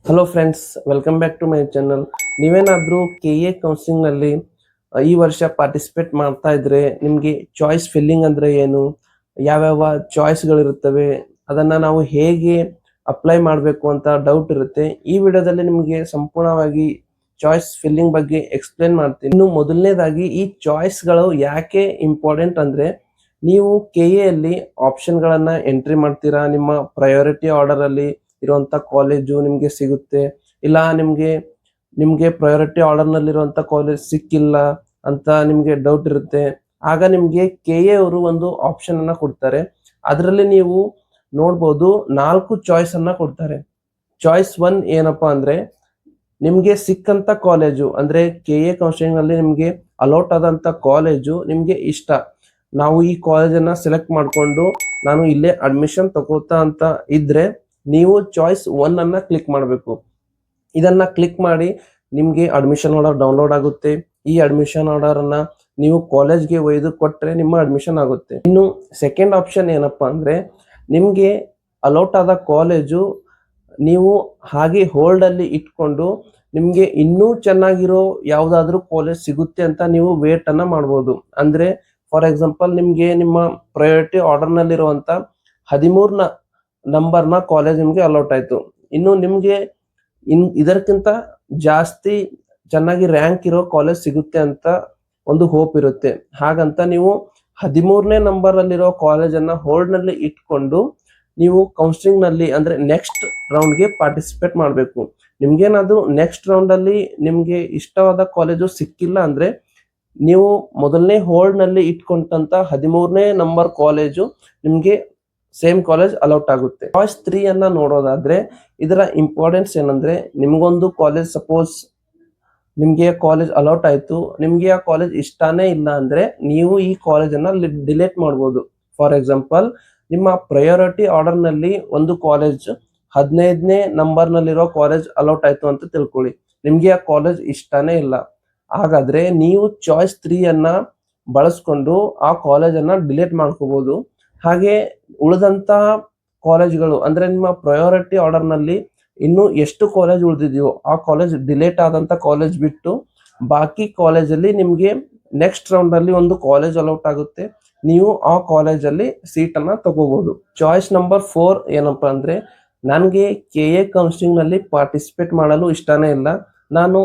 Hello friends, welcome back to my channel. ನೀವೇನಾದರೂ K A ಕೌನ್ಸಿಲಿಂಗ್ನಲ್ಲಿ ಈ ವರ್ಷ ಪಾರ್ಟಿಸಿಪೇಟ್ ಮಾಡ್ತಾ ಇದ್ರೆ ನಿಮಗೆ ಚಾಯ್ಸ್ ಫಿಲ್ಲಿಂಗ್ ಅಂದರೆ ಏನು, ಯಾವ್ಯಾವ ಚಾಯ್ಸ್ಗಳಿರುತ್ತವೆ, ಅದನ್ನು ನಾವು ಹೇಗೆ ಅಪ್ಲೈ ಮಾಡಬೇಕು ಅಂತ ಡೌಟ್ ಇರುತ್ತೆ. ಈ ವಿಡಿಯೋದಲ್ಲಿ ನಿಮಗೆ ಸಂಪೂರ್ಣವಾಗಿ ಚಾಯ್ಸ್ ಫಿಲ್ಲಿಂಗ್ ಬಗ್ಗೆ ಎಕ್ಸ್ಪ್ಲೇನ್ ಮಾಡ್ತೀನಿ. ಇನ್ನು ಮೊದಲನೇದಾಗಿ ಈ ಚಾಯ್ಸ್ಗಳು ಯಾಕೆ ಇಂಪಾರ್ಟೆಂಟ್ ಅಂದರೆ, ನೀವು ಕೆ ಎಲ್ಲಿ ಆಪ್ಷನ್ಗಳನ್ನು ಎಂಟ್ರಿ ಮಾಡ್ತೀರಾ, ನಿಮ್ಮ ಪ್ರಯಾರಿಟಿ ಆರ್ಡರಲ್ಲಿ ಇರುವಂಥ ಕಾಲೇಜು ನಿಮಗೆ ಸಿಗುತ್ತೆ, ಇಲ್ಲ ನಿಮಗೆ ನಿಮಗೆ ಪ್ರಯಾರಿಟಿ ಆರ್ಡರ್ನಲ್ಲಿರುವಂಥ ಕಾಲೇಜ್ ಸಿಕ್ಕಿಲ್ಲ ಅಂತ ನಿಮಗೆ ಡೌಟ್ ಇರುತ್ತೆ. ಆಗ ನಿಮಗೆ ಕೆ ಎ ಅವರು ಒಂದು ಆಪ್ಷನನ್ನು ಕೊಡ್ತಾರೆ. ಅದರಲ್ಲಿ ನೀವು ನೋಡ್ಬೋದು 4 ಚಾಯ್ಸನ್ನು ಕೊಡ್ತಾರೆ. ಚಾಯ್ಸ್ 1 ಏನಪ್ಪ ಅಂದರೆ, ನಿಮಗೆ ಸಿಕ್ಕಂಥ ಕಾಲೇಜು ಅಂದರೆ ಕೆ ಎ ಕೌನ್ಸಿಲಿಂಗ್ನಲ್ಲಿ ನಿಮಗೆ ಅಲೌಟ್ ಆದಂಥ ಕಾಲೇಜು ನಿಮಗೆ ಇಷ್ಟ, ನಾವು ಈ ಕಾಲೇಜನ್ನು ಸೆಲೆಕ್ಟ್ ಮಾಡಿಕೊಂಡು ನಾನು ಇಲ್ಲೇ ಅಡ್ಮಿಷನ್ ತಗೋತಾ ಅಂತ ಇದ್ದರೆ ನೀವು ಚಾಯ್ಸ್ 1 ಅನ್ನು ಕ್ಲಿಕ್ ಮಾಡಬೇಕು. ಇದನ್ನು ಕ್ಲಿಕ್ ಮಾಡಿ ನಿಮಗೆ ಅಡ್ಮಿಷನ್ ಆರ್ಡರ್ ಡೌನ್ಲೋಡ್ ಆಗುತ್ತೆ. ಈ ಅಡ್ಮಿಷನ್ ಆರ್ಡರನ್ನು ನೀವು ಕಾಲೇಜ್ಗೆ ಒಯ್ದು ಕೊಟ್ಟರೆ ನಿಮ್ಮ ಅಡ್ಮಿಷನ್ ಆಗುತ್ತೆ. ಇನ್ನು ಸೆಕೆಂಡ್ ಆಪ್ಷನ್ ಏನಪ್ಪ ಅಂದರೆ, ನಿಮಗೆ ಅಲೌಟ್ ಆದ ಕಾಲೇಜು ನೀವು ಹಾಗೆ ಹೋಲ್ಡಲ್ಲಿ ಇಟ್ಕೊಂಡು ನಿಮಗೆ ಇನ್ನೂ ಚೆನ್ನಾಗಿರೋ ಯಾವುದಾದ್ರೂ ಕಾಲೇಜ್ ಸಿಗುತ್ತೆ ಅಂತ ನೀವು ವೇಟನ್ನು ಮಾಡ್ಬೋದು. ಅಂದರೆ ಫಾರ್ ಎಕ್ಸಾಂಪಲ್, ನಿಮಗೆ ನಿಮ್ಮ ಪ್ರಯಾರಿಟಿ ಆರ್ಡರ್ನಲ್ಲಿರುವಂಥ 13 ನಂಬರ್ನ ಕಾಲೇಜ್ ನಿಮಗೆ ಅಲೌಟ್ ಆಯಿತು. ಇನ್ನು ನಿಮಗೆ ಇದಕ್ಕಿಂತ ಜಾಸ್ತಿ ಚೆನ್ನಾಗಿ ರ್ಯಾಂಕ್ ಇರೋ ಕಾಲೇಜ್ ಸಿಗುತ್ತೆ ಅಂತ ಒಂದು ಹೋಪ್ ಇರುತ್ತೆ. ಹಾಗಂತ ನೀವು 13ನೇ ನಂಬರಲ್ಲಿರೋ ಕಾಲೇಜನ್ನು ಹೋಲ್ಡ್ನಲ್ಲಿ ಇಟ್ಕೊಂಡು ನೀವು ಕೌನ್ಸಿಲಿಂಗ್ನಲ್ಲಿ ಅಂದರೆ ನೆಕ್ಸ್ಟ್ ರೌಂಡ್ಗೆ ಪಾರ್ಟಿಸಿಪೇಟ್ ಮಾಡಬೇಕು. ನಿಮಗೇನಾದರೂ ನೆಕ್ಸ್ಟ್ ರೌಂಡಲ್ಲಿ ನಿಮಗೆ ಇಷ್ಟವಾದ ಕಾಲೇಜು ಸಿಕ್ಕಿಲ್ಲ ಅಂದರೆ ನೀವು ಮೊದಲನೇ ಹೋಲ್ಡ್ನಲ್ಲಿ ಇಟ್ಕೊಂಡಂಥ 13ನೇ ನಂಬರ್ ಕಾಲೇಜು ನಿಮಗೆ ಸೇಮ್ ಕಾಲೇಜ್ ಅಲೌಟ್ ಆಗುತ್ತೆ. ಚಾಯ್ಸ್ 3 ಅನ್ನ ನೋಡೋದಾದ್ರೆ ಇದರ ಇಂಪಾರ್ಟೆನ್ಸ್ ಏನಂದ್ರೆ, ನಿಮಗೊಂದು ಕಾಲೇಜ್ ಸಪೋಸ್ ನಿಮಗೆ ಕಾಲೇಜ್ ಅಲೌಟ್ ಆಯಿತು, ನಿಮಗೆ ಆ ಕಾಲೇಜ್ ಇಷ್ಟಾನೇ ಇಲ್ಲ ಅಂದರೆ ನೀವು ಈ ಕಾಲೇಜನ್ನು ಡಿಲೀಟ್ ಮಾಡ್ಬೋದು. ಫಾರ್ ಎಕ್ಸಾಂಪಲ್, ನಿಮ್ಮ ಪ್ರಯಾರಿಟಿ ಆರ್ಡರ್ನಲ್ಲಿ ಒಂದು ಕಾಲೇಜ್ 15ನೇ ನಂಬರ್ನಲ್ಲಿರೋ ಕಾಲೇಜ್ ಅಲೌಟ್ ಆಯಿತು ಅಂತ ತಿಳ್ಕೊಳ್ಳಿ, ನಿಮಗೆ ಆ ಕಾಲೇಜ್ ಇಷ್ಟಾನೇ ಇಲ್ಲ. ಹಾಗಾದರೆ ನೀವು ಚಾಯ್ಸ್ 3 ಅನ್ನ ಬಳಸ್ಕೊಂಡು ಆ ಕಾಲೇಜನ್ನು ಡಿಲೀಟ್ ಮಾಡ್ಕೋಬೋದು. ಹಾಗೆ ಉಳಿದಂಥ ಕಾಲೇಜ್ಗಳು ಅಂದರೆ ನಿಮ್ಮ ಪ್ರಯಾರಿಟಿ ಆರ್ಡರ್ನಲ್ಲಿ ಇನ್ನೂ ಎಷ್ಟು ಕಾಲೇಜ್ ಉಳಿದಿದೆಯೋ ಆ ಕಾಲೇಜ್ ಡಿಲೀಟ್ ಆದಂಥ ಕಾಲೇಜ್ ಬಿಟ್ಟು ಬಾಕಿ ಕಾಲೇಜಲ್ಲಿ ನಿಮಗೆ ನೆಕ್ಸ್ಟ್ ರೌಂಡಲ್ಲಿ ಒಂದು ಕಾಲೇಜ್ ಅಲೌಟ್ ಆಗುತ್ತೆ, ನೀವು ಆ ಕಾಲೇಜಲ್ಲಿ ಸೀಟನ್ನು ತಗೋಬೋದು. ಚಾಯ್ಸ್ ನಂಬರ್ 4 ಏನಪ್ಪ ಅಂದರೆ, ನನಗೆ ಕೆ ಎ ಕೌನ್ಸಿಲಿಂಗ್ನಲ್ಲಿ ಪಾರ್ಟಿಸಿಪೇಟ್ ಮಾಡಲು ಇಷ್ಟನೇ ಇಲ್ಲ, ನಾನು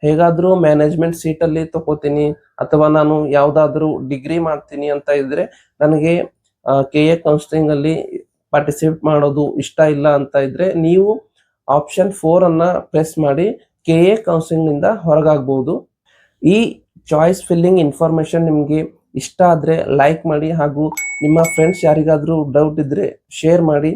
ಹೇಗಾದರೂ ಮ್ಯಾನೇಜ್ಮೆಂಟ್ ಸೀಟಲ್ಲಿ ತಗೋತೀನಿ ಅಥವಾ ನಾನು ಯಾವುದಾದ್ರೂ ಡಿಗ್ರಿ ಮಾಡ್ತೀನಿ ಅಂತ ಇದ್ದರೆ ನನಗೆ ಕೆ ಎ ಕೌನ್ಸಿಲಿಂಗಲ್ಲಿ ಪಾರ್ಟಿಸಿಪೇಟ್ ಮಾಡೋದು ಇಷ್ಟ ಇಲ್ಲ ಅಂತ ಇದ್ದರೆ ನೀವು ಆಪ್ಷನ್ 4 ಅನ್ನು ಪ್ರೆಸ್ ಮಾಡಿ ಕೆ ಎ ಕೌನ್ಸಿಲಿಂಗ್ನಿಂದ ಹೊರಗಾಗ್ಬೋದು. ಈ ಚಾಯ್ಸ್ ಫಿಲ್ಲಿಂಗ್ ಇನ್ಫಾರ್ಮೇಷನ್ ನಿಮಗೆ ಇಷ್ಟ ಆದರೆ ಲೈಕ್ ಮಾಡಿ ಹಾಗೂ ನಿಮ್ಮ ಫ್ರೆಂಡ್ಸ್ ಯಾರಿಗಾದರೂ ಡೌಟ್ ಇದ್ದರೆ ಶೇರ್ ಮಾಡಿ.